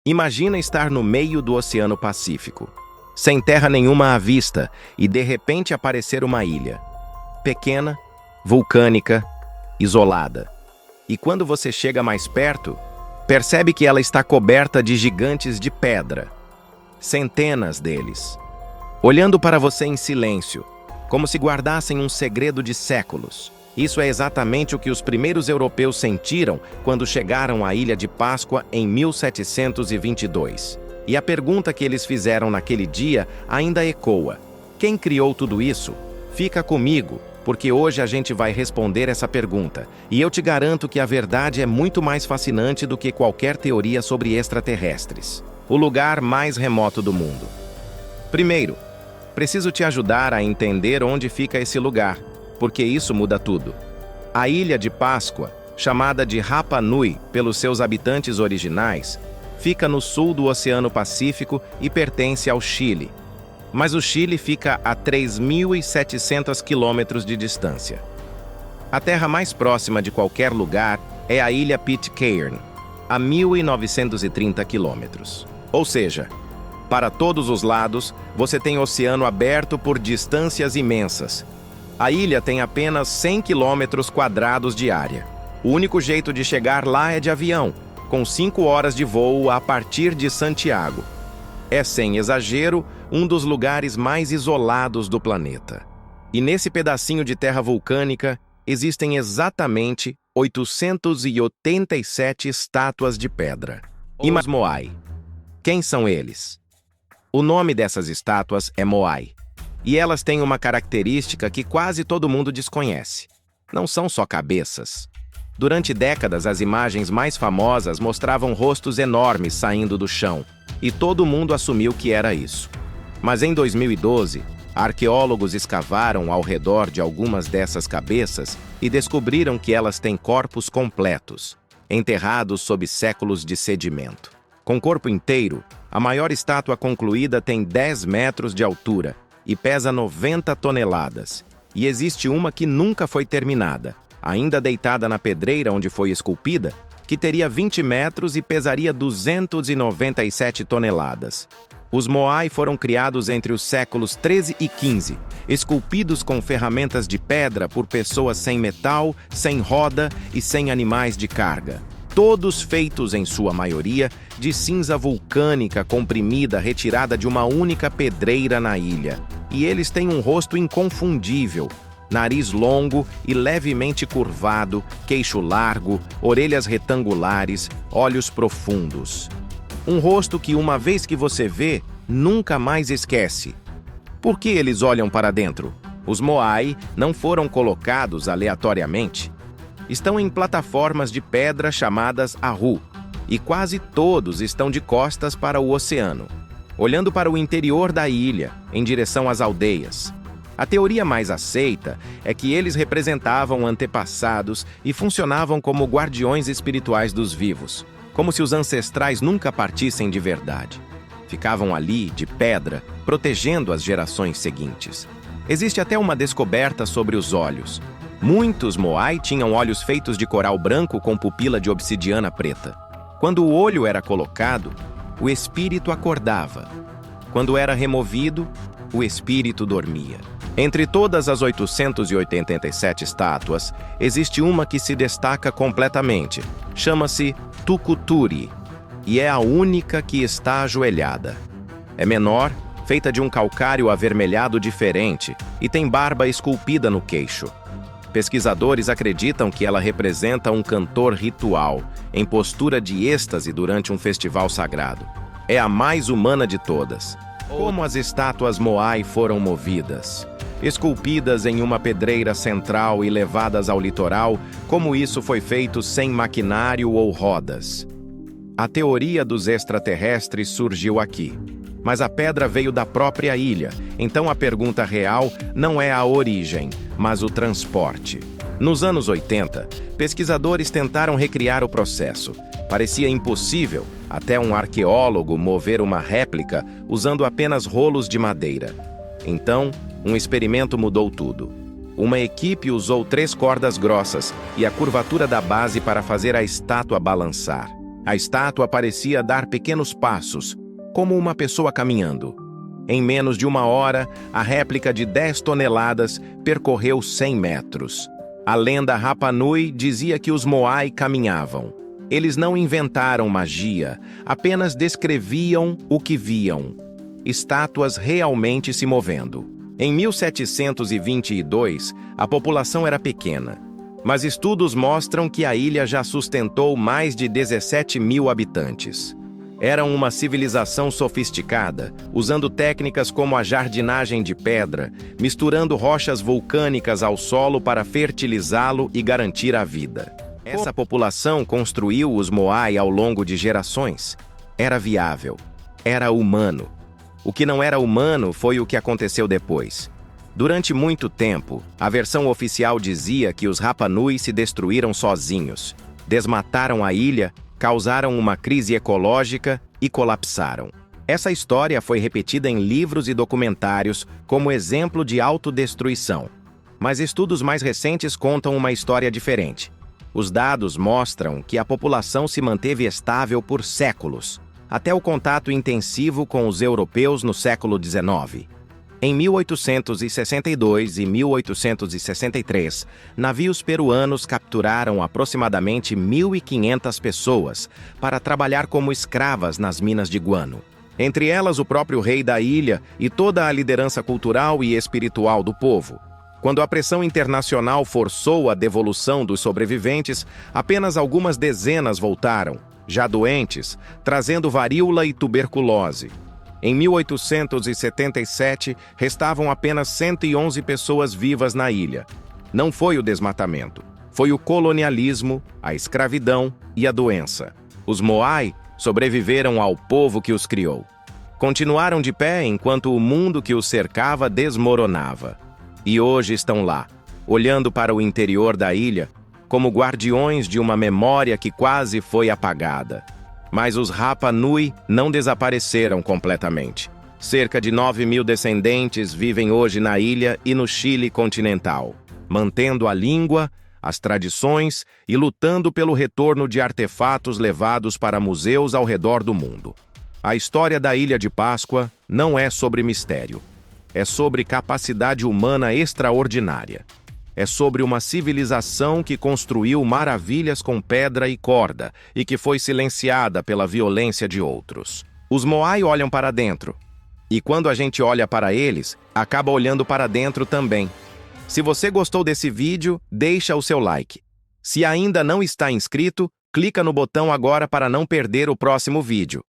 Imagina estar no meio do Oceano Pacífico, sem terra nenhuma à vista, e de repente aparecer uma ilha. Pequena, vulcânica, isolada. E quando você chega mais perto, percebe que ela está coberta de gigantes de pedra. Centenas deles. Olhando para você em silêncio, como se guardassem um segredo de séculos. Isso é exatamente o que os primeiros europeus sentiram quando chegaram à Ilha de Páscoa em 1722. E a pergunta que eles fizeram naquele dia ainda ecoa. Quem criou tudo isso? Fica comigo, porque hoje a gente vai responder essa pergunta. E eu te garanto que a verdade é muito mais fascinante do que qualquer teoria sobre extraterrestres. O lugar mais remoto do mundo. Primeiro, preciso te ajudar a entender onde fica esse lugar, porque isso muda tudo. A Ilha de Páscoa, chamada de Rapa Nui pelos seus habitantes originais, fica no sul do Oceano Pacífico e pertence ao Chile. Mas o Chile fica a 3.700 quilômetros de distância. A terra mais próxima de qualquer lugar é a Ilha Pitcairn, a 1.930 quilômetros. Ou seja, para todos os lados, você tem oceano aberto por distâncias imensas. A ilha tem apenas 100 quilômetros quadrados de área. O único jeito de chegar lá é de avião, com 5 horas de voo a partir de Santiago. É, sem exagero, um dos lugares mais isolados do planeta. E nesse pedacinho de terra vulcânica, existem exatamente 887 estátuas de pedra. E os Moai. Quem são eles? O nome dessas estátuas é Moai. E elas têm uma característica que quase todo mundo desconhece. Não são só cabeças. Durante décadas, as imagens mais famosas mostravam rostos enormes saindo do chão, e todo mundo assumiu que era isso. Mas em 2012, arqueólogos escavaram ao redor de algumas dessas cabeças e descobriram que elas têm corpos completos, enterrados sob séculos de sedimento. Com corpo inteiro, a maior estátua concluída tem 10 metros de altura e pesa 90 toneladas. E existe uma que nunca foi terminada, ainda deitada na pedreira onde foi esculpida, que teria 20 metros e pesaria 297 toneladas. Os Moai foram criados entre os séculos 13 e 15, esculpidos com ferramentas de pedra por pessoas sem metal, sem roda e sem animais de carga. Todos feitos, em sua maioria, de cinza vulcânica comprimida retirada de uma única pedreira na ilha. E eles têm um rosto inconfundível, nariz longo e levemente curvado, queixo largo, orelhas retangulares, olhos profundos. Um rosto que, uma vez que você vê, nunca mais esquece. Por que eles olham para dentro? Os Moai não foram colocados aleatoriamente. Estão em plataformas de pedra chamadas Ahu, e quase todos estão de costas para o oceano, olhando para o interior da ilha, em direção às aldeias. A teoria mais aceita é que eles representavam antepassados e funcionavam como guardiões espirituais dos vivos, como se os ancestrais nunca partissem de verdade. Ficavam ali, de pedra, protegendo as gerações seguintes. Existe até uma descoberta sobre os olhos. Muitos Moai tinham olhos feitos de coral branco com pupila de obsidiana preta. Quando o olho era colocado, o espírito acordava. Quando era removido, o espírito dormia. Entre todas as 887 estátuas, existe uma que se destaca completamente. Chama-se Tucuturi, e é a única que está ajoelhada. É menor, feita de um calcário avermelhado diferente, e tem barba esculpida no queixo. Pesquisadores acreditam que ela representa um cantor ritual, em postura de êxtase durante um festival sagrado. É a mais humana de todas. Como as estátuas Moai foram movidas? Esculpidas em uma pedreira central e levadas ao litoral, como isso foi feito sem maquinário ou rodas? A teoria dos extraterrestres surgiu aqui. Mas a pedra veio da própria ilha, então a pergunta real não é a origem, mas o transporte. Nos anos 80, pesquisadores tentaram recriar o processo. Parecia impossível, até um arqueólogo mover uma réplica usando apenas rolos de madeira. Então, um experimento mudou tudo. Uma equipe usou 3 cordas grossas e a curvatura da base para fazer a estátua balançar. A estátua parecia dar pequenos passos, como uma pessoa caminhando. Em menos de uma hora, a réplica de 10 toneladas percorreu 100 metros. A lenda Rapa Nui dizia que os Moai caminhavam. Eles não inventaram magia, apenas descreviam o que viam. Estátuas realmente se movendo. Em 1722, a população era pequena, mas estudos mostram que a ilha já sustentou mais de 17 mil habitantes. Eram uma civilização sofisticada, usando técnicas como a jardinagem de pedra, misturando rochas vulcânicas ao solo para fertilizá-lo e garantir a vida. Essa população construiu os Moai ao longo de gerações. Era viável. Era humano. O que não era humano foi o que aconteceu depois. Durante muito tempo, a versão oficial dizia que os Rapa Nui se destruíram sozinhos, desmataram a ilha, causaram uma crise ecológica e colapsaram. Essa história foi repetida em livros e documentários como exemplo de autodestruição. Mas estudos mais recentes contam uma história diferente. Os dados mostram que a população se manteve estável por séculos, até o contato intensivo com os europeus no século XIX. Em 1862 e 1863, navios peruanos capturaram aproximadamente 1.500 pessoas para trabalhar como escravas nas minas de guano. Entre elas, o próprio rei da ilha e toda a liderança cultural e espiritual do povo. Quando a pressão internacional forçou a devolução dos sobreviventes, apenas algumas dezenas voltaram, já doentes, trazendo varíola e tuberculose. Em 1877, restavam apenas 111 pessoas vivas na ilha. Não foi o desmatamento, foi o colonialismo, a escravidão e a doença. Os Moai sobreviveram ao povo que os criou. Continuaram de pé enquanto o mundo que os cercava desmoronava. E hoje estão lá, olhando para o interior da ilha, como guardiões de uma memória que quase foi apagada. Mas os Rapa Nui não desapareceram completamente. Cerca de 9.000 descendentes vivem hoje na ilha e no Chile continental, mantendo a língua, as tradições e lutando pelo retorno de artefatos levados para museus ao redor do mundo. A história da Ilha de Páscoa não é sobre mistério. É sobre capacidade humana extraordinária. É sobre uma civilização que construiu maravilhas com pedra e corda e que foi silenciada pela violência de outros. Os Moai olham para dentro. E quando a gente olha para eles, acaba olhando para dentro também. Se você gostou desse vídeo, deixa o seu like. Se ainda não está inscrito, clica no botão agora para não perder o próximo vídeo.